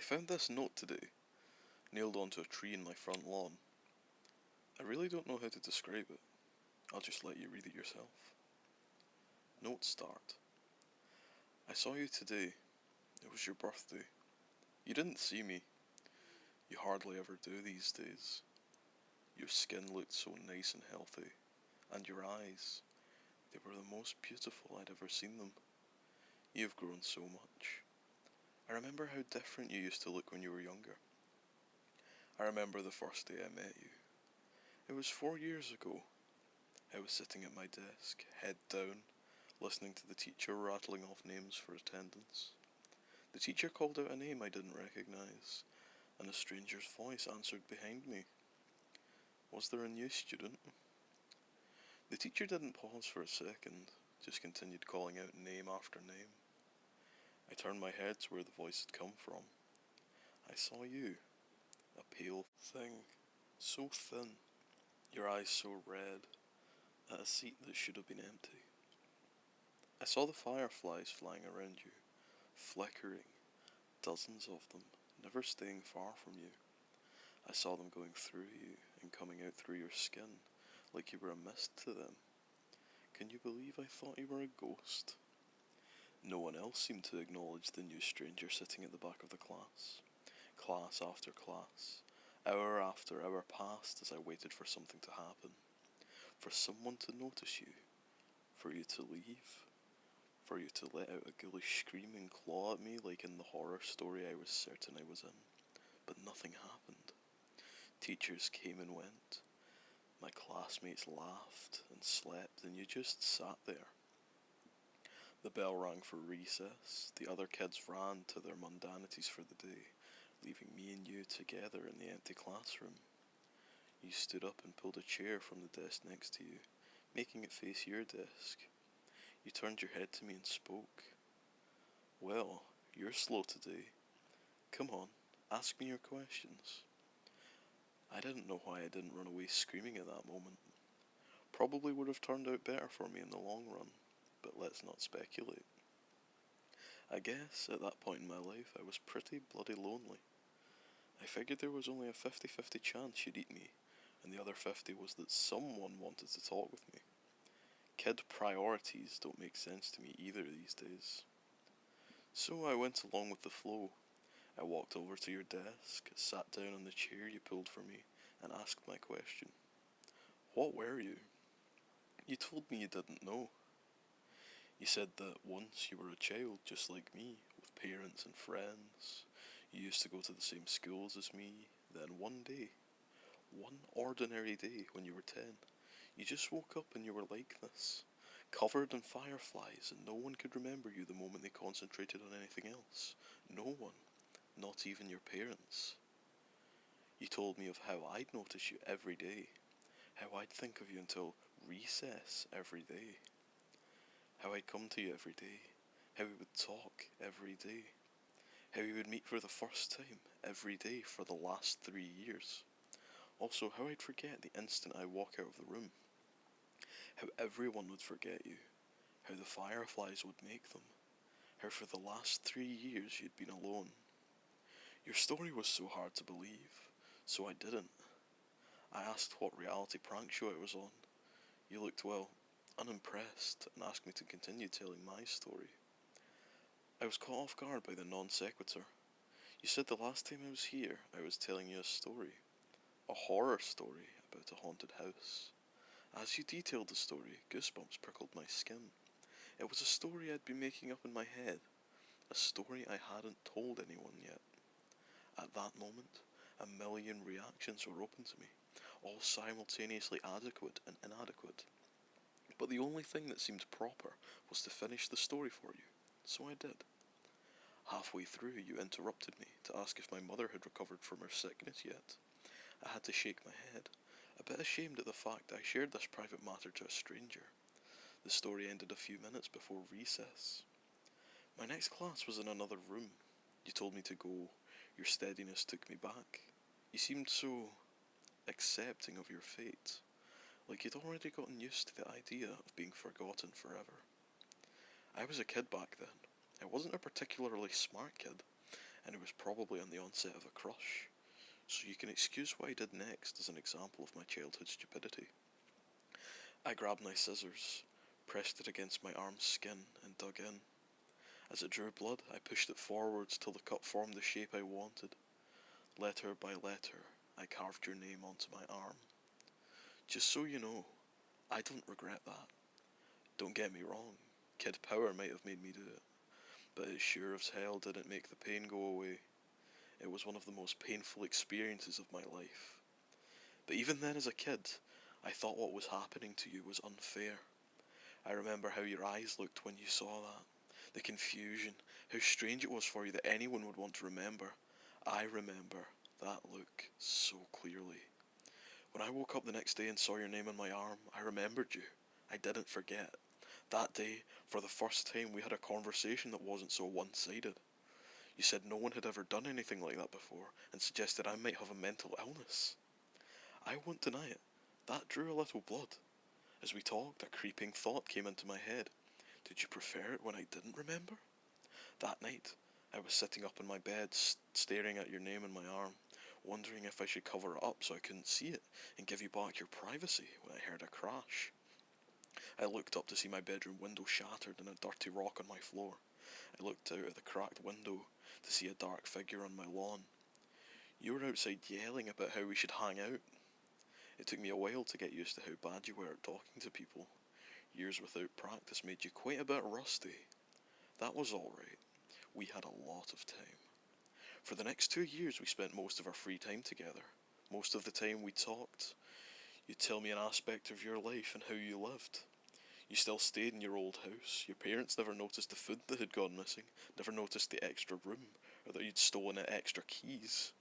found this note today, nailed onto a tree in my front lawn. I really don't know how to describe it. I'll just let you read it yourself. Note start. I saw you today. It was your birthday. You didn't see me. You hardly ever do these days. Your skin looked so nice and healthy, and your eyes, they were the most beautiful I'd ever seen them. You've grown so much. I remember how different you used to look when you were younger. I remember the first day I met you. It was 4 years ago. I was sitting at my desk, head down, listening to the teacher rattling off names for attendance. The teacher called out a name I didn't recognize, and a stranger's voice answered behind me. Was there a new student? The teacher didn't pause for a second, just continued calling out name after name. I turned my head to where the voice had come from. I saw you, a pale thing, so thin, your eyes so red, at a seat that should have been empty. I saw the fireflies flying around you, flickering, dozens of them, never staying far from you. I saw them going through you and coming out through your skin, like you were a mist to them. Can you believe I thought you were a ghost? No one else seemed to acknowledge the new stranger sitting at the back of the class. Class after class, hour after hour passed as I waited for something to happen. For someone to notice you, for you to leave, for you to let out a ghoulish scream and claw at me like in the horror story I was certain I was in. But nothing happened. Teachers came and went. My classmates laughed and slept, and you just sat there. The bell rang for recess. The other kids ran to their mundanities for the day, leaving me and you together in the empty classroom. You stood up and pulled a chair from the desk next to you, making it face your desk. You turned your head to me and spoke. Well, you're slow today. Come on, ask me your questions. I didn't know why I didn't run away screaming at that moment. Probably would have turned out better for me in the long run, but let's not speculate. I guess at that point in my life I was pretty bloody lonely. I figured there was only a 50-50 chance you'd eat me, and the other 50 was that someone wanted to talk with me. Kid priorities don't make sense to me either these days. So I went along with the flow. I walked over to your desk, sat down on the chair you pulled for me, and asked my question. What were you? You told me you didn't know. You said that once you were a child just like me, with parents and friends. You used to go to the same schools as me. Then one day, one ordinary day when you were 10, you just woke up and you were like this, covered in fireflies, and no one could remember you the moment they concentrated on anything else. No one, not even your parents. You told me of how I'd notice you every day, how I'd think of you until recess every day, how I'd come to you every day, how we would talk every day, how we would meet for the first time every day for the last 3 years. Also, how I'd forget the instant I walk out of the room, how everyone would forget you, how the fireflies would make them, how for the last 3 years you'd been alone. Your story was so hard to believe, so I didn't. I asked what reality prank show it was on. You looked, well, unimpressed and asked me to continue telling my story. I was caught off guard by the non sequitur. You said the last time I was here, I was telling you a story. A horror story about a haunted house. As you detailed the story, goosebumps prickled my skin. It was a story I'd been making up in my head. A story I hadn't told anyone yet. At that moment, a million reactions were open to me, all simultaneously adequate and inadequate. But the only thing that seemed proper was to finish the story for you, so I did. Halfway through, you interrupted me to ask if my mother had recovered from her sickness yet. I had to shake my head, a bit ashamed at the fact I shared this private matter to a stranger. The story ended a few minutes before recess. My next class was in another room. You told me to go. Your steadiness took me back. You seemed so accepting of your fate, like you'd already gotten used to the idea of being forgotten forever. I was a kid back then. I wasn't a particularly smart kid, and it was probably on the onset of a crush, so you can excuse what I did next as an example of my childhood stupidity. I grabbed my scissors, pressed it against my arm's skin, and dug in. As it drew blood, I pushed it forwards till the cut formed the shape I wanted. Letter by letter, I carved your name onto my arm. Just so you know, I don't regret that. Don't get me wrong, kid power might have made me do it, but it sure as hell didn't make the pain go away. It was one of the most painful experiences of my life. But even then as a kid, I thought what was happening to you was unfair. I remember how your eyes looked when you saw that. The confusion, how strange it was for you that anyone would want to remember. I remember that look so clearly. When I woke up the next day and saw your name on my arm, I remembered you. I didn't forget. That day, for the first time, we had a conversation that wasn't so one-sided. You said no one had ever done anything like that before, and suggested I might have a mental illness. I won't deny it. That drew a little blood. As we talked, a creeping thought came into my head. Did you prefer it when I didn't remember? That night, I was sitting up in my bed, staring at your name on my arm, wondering if I should cover it up so I couldn't see it, and give you back your privacy when I heard a crash. I looked up to see my bedroom window shattered and a dirty rock on my floor. I looked out of the cracked window to see a dark figure on my lawn. You were outside yelling about how we should hang out. It took me a while to get used to how bad you were at talking to people. Years without practice made you quite a bit rusty. That was alright. We had a lot of time. For the next 2 years we spent most of our free time together. Most of the time we talked. You'd tell me an aspect of your life and how you lived. You still stayed in your old house. Your parents never noticed the food that had gone missing, never noticed the extra room, or that you'd stolen extra keys.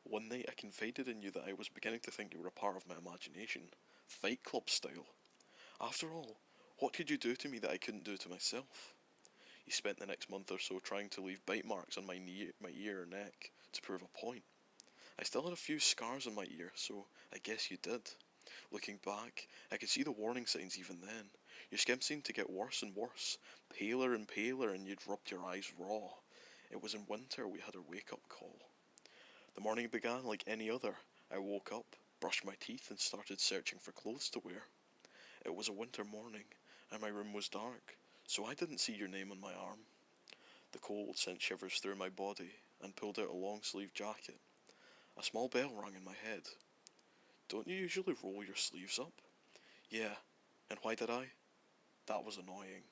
One night I confided in you that I was beginning to think you were a part of my imagination, Fight Club style. After all, what could you do to me that I couldn't do to myself? You spent the next month or so trying to leave bite marks on my ear or neck to prove a point. I still had a few scars on my ear, so I guess you did. Looking back, I could see the warning signs even then. Your skin seemed to get worse and worse, paler and paler, and you'd rubbed your eyes raw. It was in winter we had our wake-up call. The morning began like any other. I woke up, brushed my teeth, and started searching for clothes to wear. It was a winter morning, and my room was dark, so I didn't see your name on my arm. The cold sent shivers through my body, and pulled out a long-sleeved jacket. A small bell rang in my head. Don't you usually roll your sleeves up? Yeah, and why did I? That was annoying.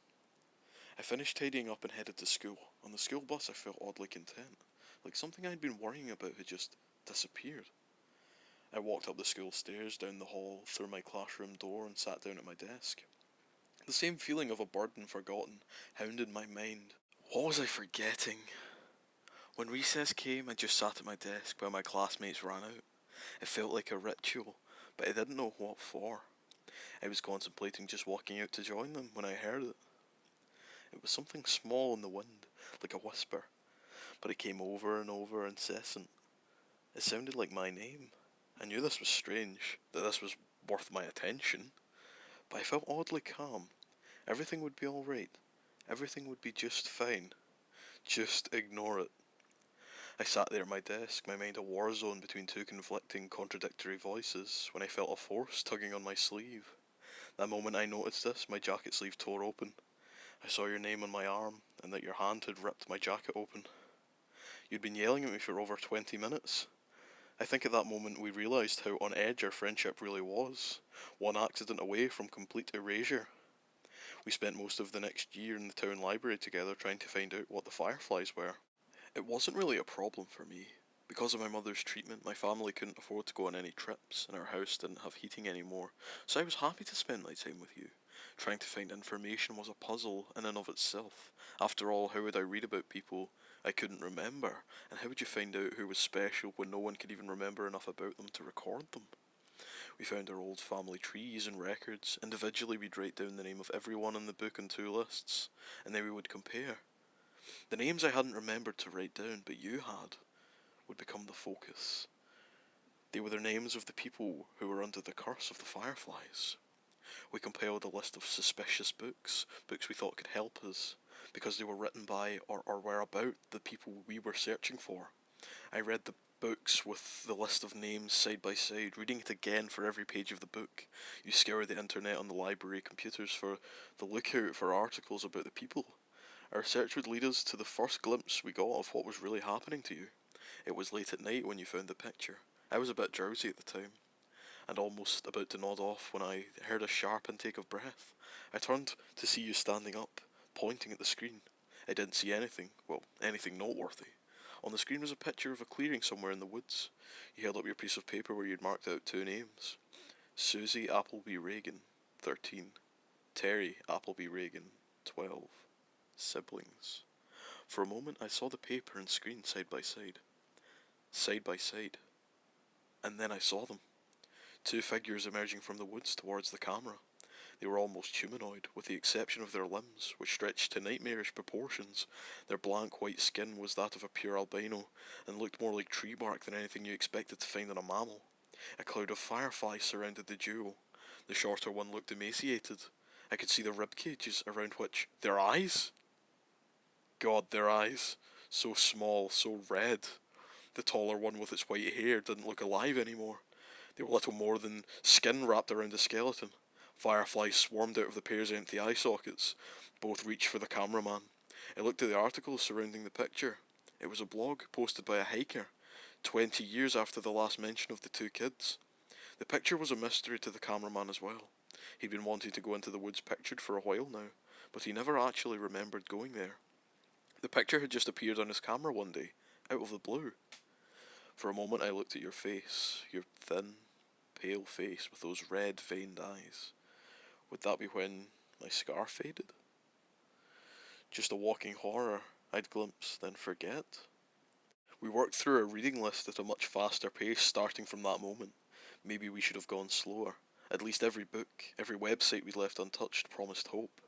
I finished tidying up and headed to school. On the school bus I felt oddly content, like something I'd been worrying about had just disappeared. I walked up the school stairs, down the hall, through my classroom door, and sat down at my desk. The same feeling of a burden forgotten hounded my mind. What was I forgetting? When recess came, I just sat at my desk while my classmates ran out. It felt like a ritual, but I didn't know what for. I was contemplating just walking out to join them when I heard it. It was something small in the wind, like a whisper, but it came over and over, incessant. It sounded like my name. I knew this was strange, that this was worth my attention, but I felt oddly calm. Everything would be alright. Everything would be just fine. Just ignore it. I sat there at my desk, my mind a war zone between two conflicting, contradictory voices, when I felt a force tugging on my sleeve. That moment I noticed this, my jacket sleeve tore open. I saw your name on my arm, and that your hand had ripped my jacket open. You'd been yelling at me for over 20 minutes. I think at that moment we realised how on edge our friendship really was, one accident away from complete erasure. We spent most of the next year in the town library together trying to find out what the fireflies were. It wasn't really a problem for me. Because of my mother's treatment, my family couldn't afford to go on any trips, and our house didn't have heating anymore, so I was happy to spend my time with you. Trying to find information was a puzzle in and of itself. After all, how would I read about people I couldn't remember, and how would you find out who was special when no one could even remember enough about them to record them? We found our old family trees and records. Individually we'd write down the name of everyone in the book on 2 lists, and then we would compare. The names I hadn't remembered to write down, but you had, would become the focus. They were the names of the people who were under the curse of the fireflies. We compiled a list of suspicious books, books we thought could help us. because they were written by or were about the people we were searching for. I read the books with the list of names side by side, reading it again for every page of the book. You scour the internet on the library computers for the lookout for articles about the people. Our search would lead us to the first glimpse we got of what was really happening to you. It was late at night when you found the picture. I was a bit drowsy at the time, and almost about to nod off when I heard a sharp intake of breath. I turned to see you standing up, pointing at the screen. I didn't see anything, well, anything noteworthy. On the screen was a picture of a clearing somewhere in the woods. You held up your piece of paper where you'd marked out 2 names. Susie Appleby Reagan, 13. Terry Appleby Reagan, 12. Siblings. For a moment I saw the paper and screen side by side. Side by side. And then I saw them. 2 figures emerging from the woods towards the camera. They were almost humanoid, with the exception of their limbs, which stretched to nightmarish proportions. Their blank white skin was that of a pure albino, and looked more like tree bark than anything you expected to find in a mammal. A cloud of fireflies surrounded the duo. The shorter one looked emaciated. I could see the rib cages around which... Their eyes? God, their eyes. So small, so red. The taller one with its white hair didn't look alive anymore. They were little more than skin wrapped around a skeleton. Fireflies swarmed out of the pair's empty eye sockets. Both reached for the cameraman. I looked at the articles surrounding the picture. It was a blog posted by a hiker, 20 years after the last mention of the 2 kids. The picture was a mystery to the cameraman as well. He'd been wanting to go into the woods pictured for a while now, but he never actually remembered going there. The picture had just appeared on his camera one day, out of the blue. For a moment I looked at your face, your thin, pale face with those red veined eyes. Would that be when my scar faded? Just a walking horror I'd glimpse, then forget? We worked through our reading list at a much faster pace starting from that moment. Maybe we should have gone slower. At least every book, every website we'd left untouched promised hope.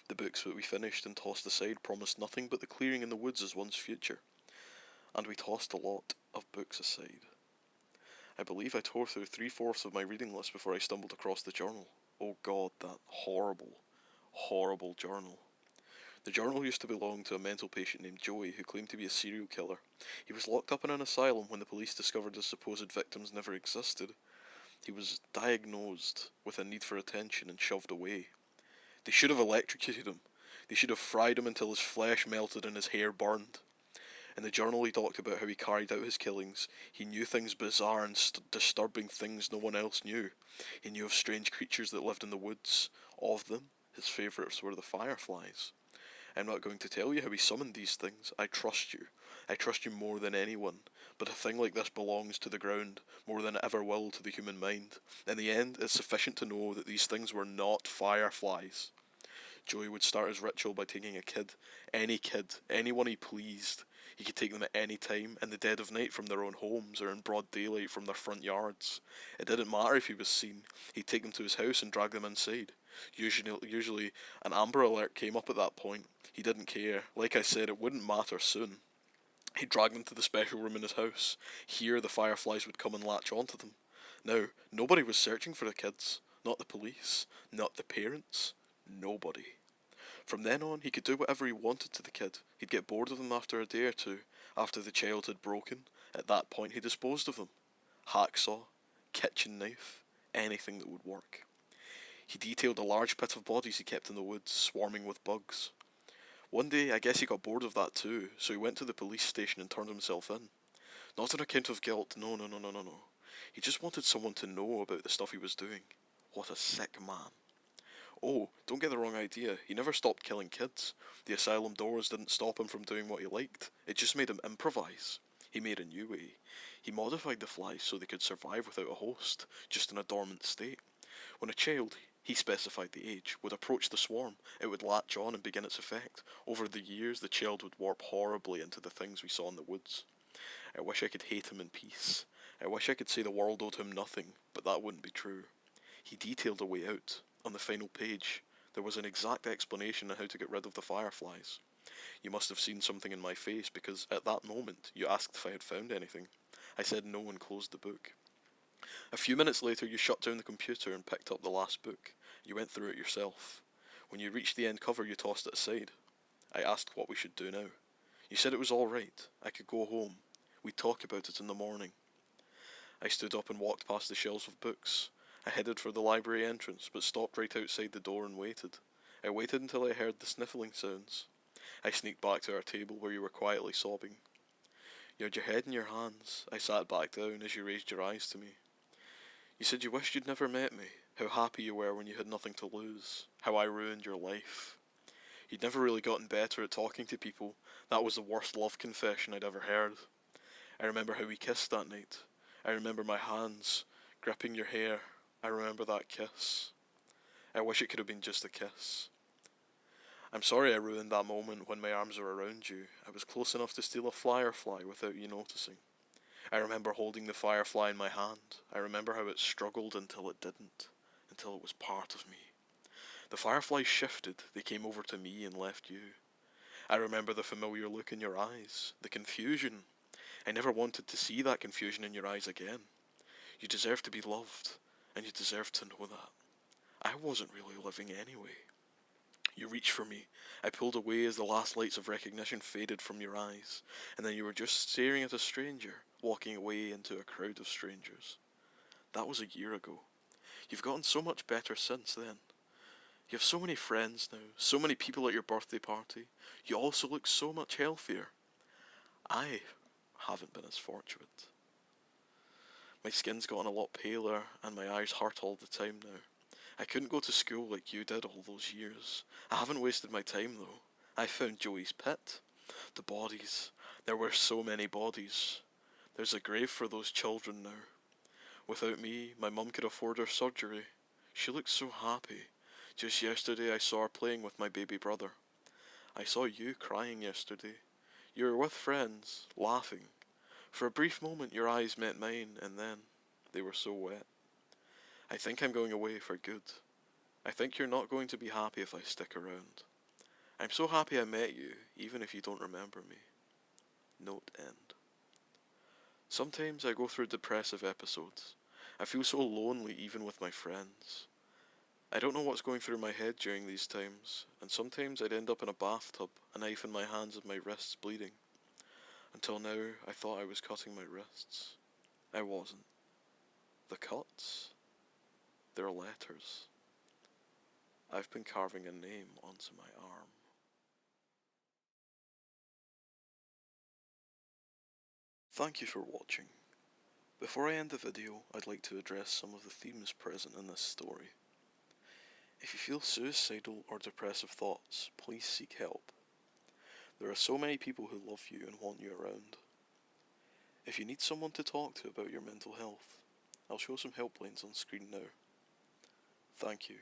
The books that we finished and tossed aside promised nothing but the clearing in the woods as one's future. And we tossed a lot of books aside. I believe I tore through 3/4 of my reading list before I stumbled across the journal. Oh God, that horrible, horrible journal. The journal used to belong to a mental patient named Joey who claimed to be a serial killer. He was locked up in an asylum when the police discovered his supposed victims never existed. He was diagnosed with a need for attention and shoved away. They should have electrocuted him. They should have fried him until his flesh melted and his hair burned. In the journal he talked about how he carried out his killings. He knew things bizarre and disturbing things no one else knew. He knew of strange creatures that lived in the woods. Of them, his favourites were the fireflies. I'm not going to tell you how he summoned these things. I trust you. I trust you more than anyone. But a thing like this belongs to the ground, more than it ever will to the human mind. In the end, it's sufficient to know that these things were not fireflies. Joey would start his ritual by taking a kid, anyone he pleased. He could take them at any time, in the dead of night from their own homes, or in broad daylight from their front yards. It didn't matter if he was seen. He'd take them to his house and drag them inside. Usually an Amber Alert came up at that point. He didn't care. Like I said, it wouldn't matter soon. He'd drag them to the special room in his house. Here the fireflies would come and latch onto them. Now, nobody was searching for the kids. Not the police. Not the parents. Nobody. From then on, he could do whatever he wanted to the kid. He'd get bored of them after a day or two. After the child had broken, at that point he disposed of them. Hacksaw, kitchen knife, anything that would work. He detailed a large pit of bodies he kept in the woods, swarming with bugs. One day, I guess he got bored of that too, so he went to the police station and turned himself in. Not on account of guilt, no. He just wanted someone to know about the stuff he was doing. What a sick man. Oh, don't get the wrong idea, he never stopped killing kids. The asylum doors didn't stop him from doing what he liked. It just made him improvise. He made a new way. He modified the flies so they could survive without a host, just in a dormant state. When a child, he specified the age, would approach the swarm, it would latch on and begin its effect. Over the years, the child would warp horribly into the things we saw in the woods. I wish I could hate him in peace. I wish I could say the world owed him nothing, but that wouldn't be true. He detailed a way out. On the final page, there was an exact explanation on how to get rid of the fireflies. You must have seen something in my face because at that moment you asked if I had found anything. I said no and closed the book. A few minutes later you shut down the computer and picked up the last book. You went through it yourself. When you reached the end cover you tossed it aside. I asked what we should do now. You said it was alright. I could go home. We'd talk about it in the morning. I stood up and walked past the shelves of books. I headed for the library entrance, but stopped right outside the door and waited. I waited until I heard the sniffling sounds. I sneaked back to our table where you were quietly sobbing. You had your head in your hands. I sat back down as you raised your eyes to me. You said you wished you'd never met me, how happy you were when you had nothing to lose, how I ruined your life. You'd never really gotten better at talking to people. That was the worst love confession I'd ever heard. I remember how we kissed that night. I remember my hands gripping your hair. I remember that kiss. I wish it could have been just a kiss. I'm sorry I ruined that moment when my arms were around you. I was close enough to steal a firefly without you noticing. I remember holding the firefly in my hand. I remember how it struggled until it didn't, until it was part of me. The fireflies shifted, they came over to me and left you. I remember the familiar look in your eyes, the confusion. I never wanted to see that confusion in your eyes again. You deserve to be loved, and you deserve to know that. I wasn't really living anyway. You reached for me. I pulled away as the last lights of recognition faded from your eyes, and then you were just staring at a stranger, walking away into a crowd of strangers. That was a year ago. You've gotten so much better since then. You have so many friends now, so many people at your birthday party. You also look so much healthier. I haven't been as fortunate. My skin's gotten a lot paler, and my eyes hurt all the time now. I couldn't go to school like you did all those years. I haven't wasted my time though. I found Joey's pit. The bodies. There were so many bodies. There's a grave for those children now. Without me, my mum could afford her surgery. She looked so happy. Just yesterday I saw her playing with my baby brother. I saw you crying yesterday. You were with friends, laughing. For a brief moment your eyes met mine, and then they were so wet. I think I'm going away for good. I think you're not going to be happy if I stick around. I'm so happy I met you, even if you don't remember me. Note end. Sometimes I go through depressive episodes. I feel so lonely even with my friends. I don't know what's going through my head during these times, and sometimes I'd end up in a bathtub, a knife in my hands and my wrists bleeding. Until now, I thought I was cutting my wrists. I wasn't. The cuts? They're letters. I've been carving a name onto my arm. Thank you for watching. Before I end the video, I'd like to address some of the themes present in this story. If you feel suicidal or depressive thoughts, please seek help. There are so many people who love you and want you around. If you need someone to talk to about your mental health, I'll show some helplines on screen now. Thank you.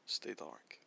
Stay dark.